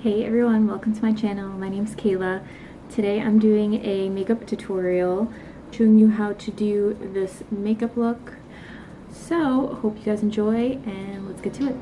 Hey everyone, welcome to my channel. My name's Kayla. Today I'm doing a makeup tutorial showing you how to do this makeup look. So, hope you guys enjoy and let's get to it.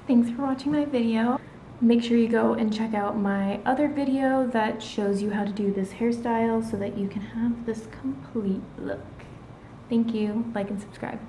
Thanks for watching my video. Make sure you go and check out my other video that shows you how to do this hairstyle so that you can have this complete look. Thank you. Like and subscribe.